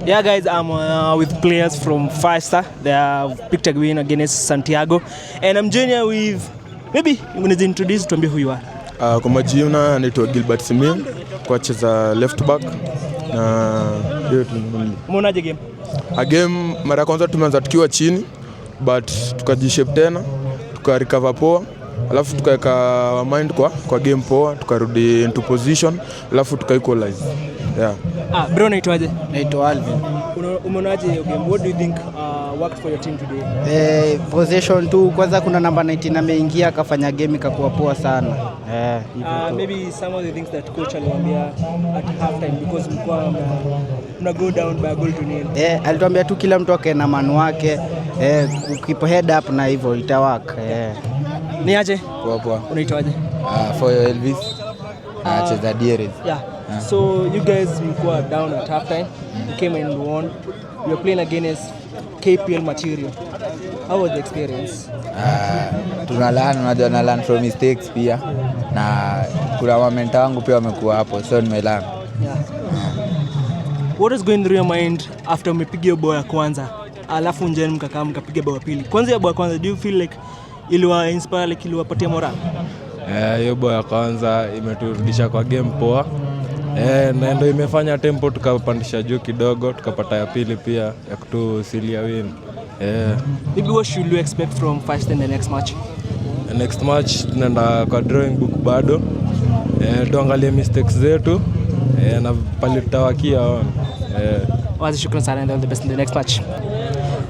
Yeah, guys, I'm with players from 5 Star. They have picked a win against Santiago, and I'm joining with maybe you want to introduce to me who you are. Kwa majina anaitwa Gilbert Simeon, coach za left back na Umeonaje game? Game mara kwanza tumeanza tukiwa chini but tukajishape tena, tukarecover poa. Alafu tukaweka mind kwa game poa, tukarudi into position, alafu tukaequalize. Yeah. Bro, naitwaje? Naitwa Alvin. Umeonaje game? What do you think worked for your team today? Possession tu kwanza, kuna namba 19 ameingia akafanya game ikakuwa poa sana. Maybe some of the things that coach aliwaambia at half time because mlikuwa mna go down by a goal to nil. Alituambia tu kila mtu akae na man wake, keep head up na hivyo itawaka. Ni aje? Poa. Unaitwaje? For Elvis. Cheza Dieres. Yeah. So you guys mlikuwa down at half time. You came and won. You were playing against KPL Material. How was the experience? Unajua na learn from mistakes pia. Na kuna mamenta wangu pia wamekuwa hapo, so nimelearn. Yeah. What is going through your mind after umepiga bao ya kwanza? Alafu njeni mkapiga bao ya pili. Kwanza ya bao ya kwanza, do you feel like iliwa inspire, like iliwapatia moral? Hiyo bao ya kwanza imeturudisha kwa game poa. Na ndio imefanya tempo tukapandisha juu kidogo, tukapata ya pili pia ya kutusilia win. Maybe what should you expect from 5 in the next match? The next match tunaenda kwa drawing book bado. Tuangalie mistakes zetu na pale tutawakia. Wazi, shukran sana, and all the best in the next match.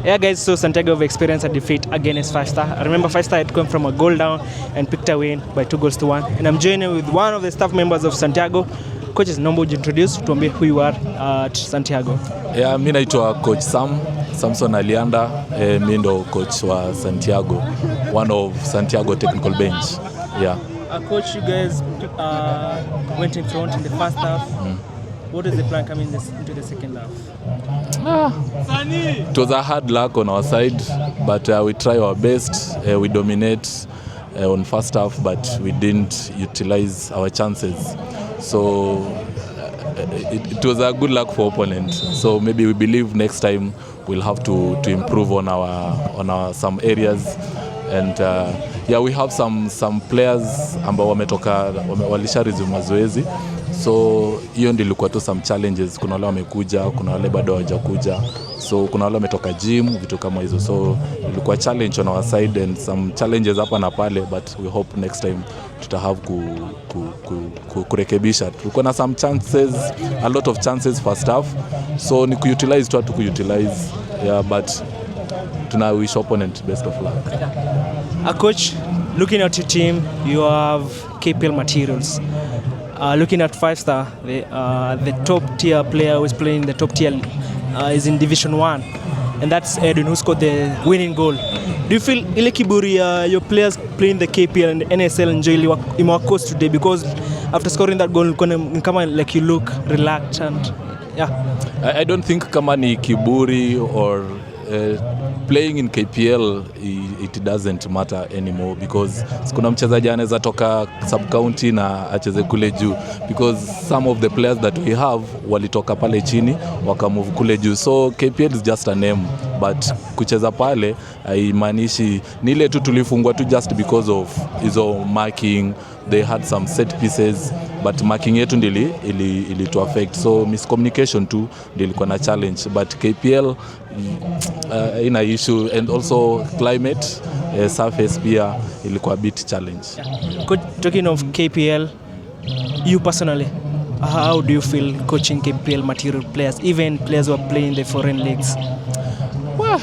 Yeah, guys, so Santiago have experienced a defeat against 5 Star. I remember 5 Star had come from a goal down and picked a win by 2-1. And I'm joining with one of the staff members of Santiago. Coaches, naomba ujiintroduce, tuambie who you are at Santiago. Yeah, mimi naitwa Coach Samson Alianda. Mimi ndo coach wa Santiago, one of Santiago technical bench. Yeah. Coach, you guys went in front in the first half. What is the plan coming into the second half? It was a hard luck on our side, but we try our best. We dominate on first half, but we didn't utilize our chances. So it was a good luck for opponent. So maybe we believe next time we'll have to improve on our some areas. And we have some players ambao walisha resume mazoezi. So hiyo ndio ilikuwa tu some challenges. Kuna wale wamekuja, kuna wale bado hawajakuja. So kuna wale wametoka gym, vitu kama hizo. So ilikuwa challenge on our side and some challenges hapa na pale, but we hope next time tutahave kurekebisha. Tulikuwa na some chances, a lot of chances first half. So ni kuutilize tu kuutilize. Yeah, but tuna wish opponent best of luck. Coach, looking at your team, you have KPL Materials. Looking at 5 Star, the top tier player who is playing the top tier is in Division 1, and that's Edwin, who scored the winning goal. Do you feel ile kiburi your players playing the KPL and the NSL enjoy imewakost today, because after scoring that goal kama like you look relaxed and yeah? I don't think kama ni kiburi or playing in KPL, it doesn't matter anymore, because kuna mchezaji anaweza toka sub county na acheze kule juu, because some of the players that we have walitoka pale chini wakamove kule juu. So KPL is just a name, but kucheza pale haimaanishi ni ile tu tulifungwa tu just because of hizo marking. They had some set pieces, but marking yetu ili to affect. So miscommunication tu ndio ilikuwa na challenge, but KPL ina issue, and also climate, surface pia ilikuwa bit challenge. Talking of KPL, you personally, how do you feel coaching KPL Material players, even players who are playing the foreign leagues? Well,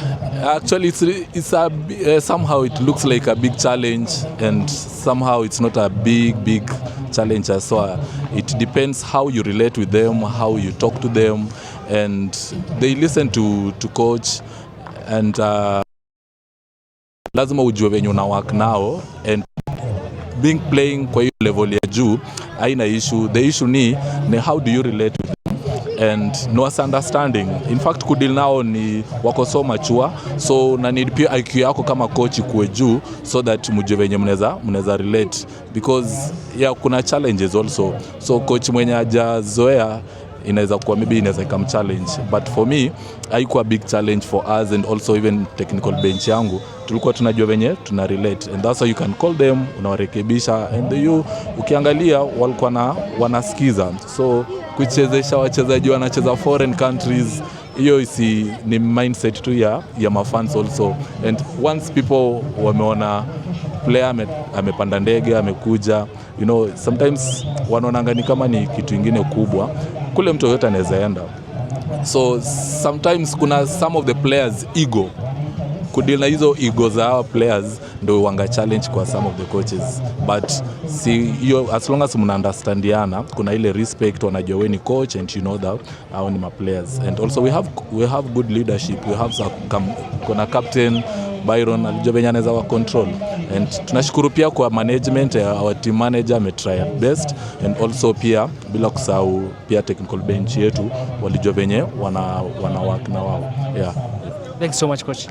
actually it's somehow it looks like a big challenge, and somehow it's not a big challenge. So it depends how you relate with them, how you talk to them, and they listen to coach, and lazima ujue venye una work nao, and playing kwa hiyo level ya juu haina issue. The issue ni how do you relate with them and no understanding. In fact kudeal nao ni wako so mature, so na need pia IQ yako kama coach kuwe juu, so that mjue venye mnaweza relate, because kuna challenges also. So coach mwenye hajazoea inaweza kuwa maybe inaweza come challenge, but for me haikuwa big challenge for us, and also even technical bench yangu tulikuwa tunajua venye tuna relate, and that's how you can call them, unawarekebisha, and you ukiangalia walikuwa wanasikiza. So kuchezesha wachezaji wanacheza foreign countries, hiyo ni mindset tu ya mafans also, and once people wameona player amepanda ndege amekuja, sometimes wanaonanga ni kama ni kitu ingine kubwa kule, mtu yote anaweza enda. So sometimes kuna some of the players ego, kudeal na hizo ego za our players ndio wanga challenge kwa some of the coaches, but hiyo as long as mna understandiana, kuna ile respect, wanajua wewe ni coach and you know that hao ni my players, and also we have good leadership. We have kuna captain Byron alijua venye anaweza wa control, and tunashukuru pia kwa management, our team manager ametry at best, and also pia bila kusahau pia technical bench yetu walijua venye wana work na wao. Yeah, Thanks so much, coach.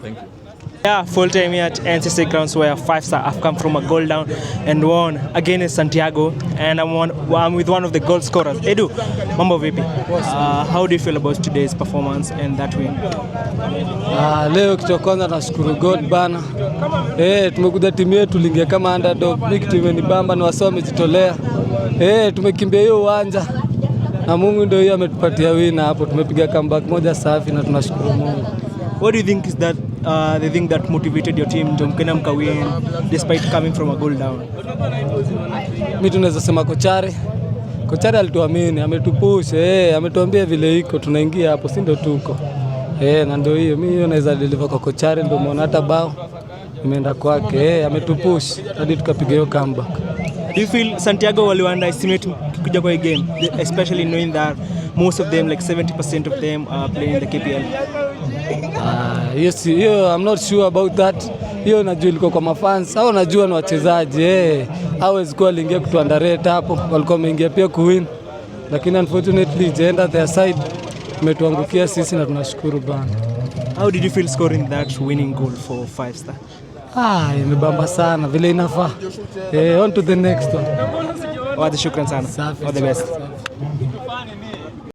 thank you. Yeah, full time here at NCC grounds where 5-star have come from a goal down and won against Santiago, and I'm with one of the goal scorers. Edu, mambo vipi? How do you feel about today's performance and that win? Leo kitu kwanza nashukuru God bana. Tumekuja timu yetu lingia kama underdog. Mimi kitu imenibamba ni wasao wamejitolea. Tumekimbia hiyo uwanja na Mungu ndio yeye ametupatia win hapo. Tumepiga comeback moja safi na tunashukuru Mungu. What do you think is that the thing that motivated your team to win despite coming from a goal down? Mimi tunaweza sema Kochare alituamini, ametupush, ametuambia vile iko tunaingia hapo, si ndio tuko. Na ndio hiyo mimi hiyo naweza deliver kwa Kochare, ndio muona hata bao imeenda kwake, ametupush hadi tukapiga hiyo comeback. Do you feel Santiago wali underestimate kuja kwa game, especially knowing that most of them, like 70% of them, are playing in the KPL? Yes, I'm not sure about that. Hiyo najua ilikuwa kwa mafans, au najua ni wachezaji. Hawezi kuwa aliingia kutu underrate hapo, walikuwa wameingia pia kuwin, lakini unfortunately jenda their side umetuangukia sisi na tunashukuru bana. How did you feel scoring that winning goal for 5-star? Imebamba sana vile inafaa. On to the next one. Shukran sana. All the best.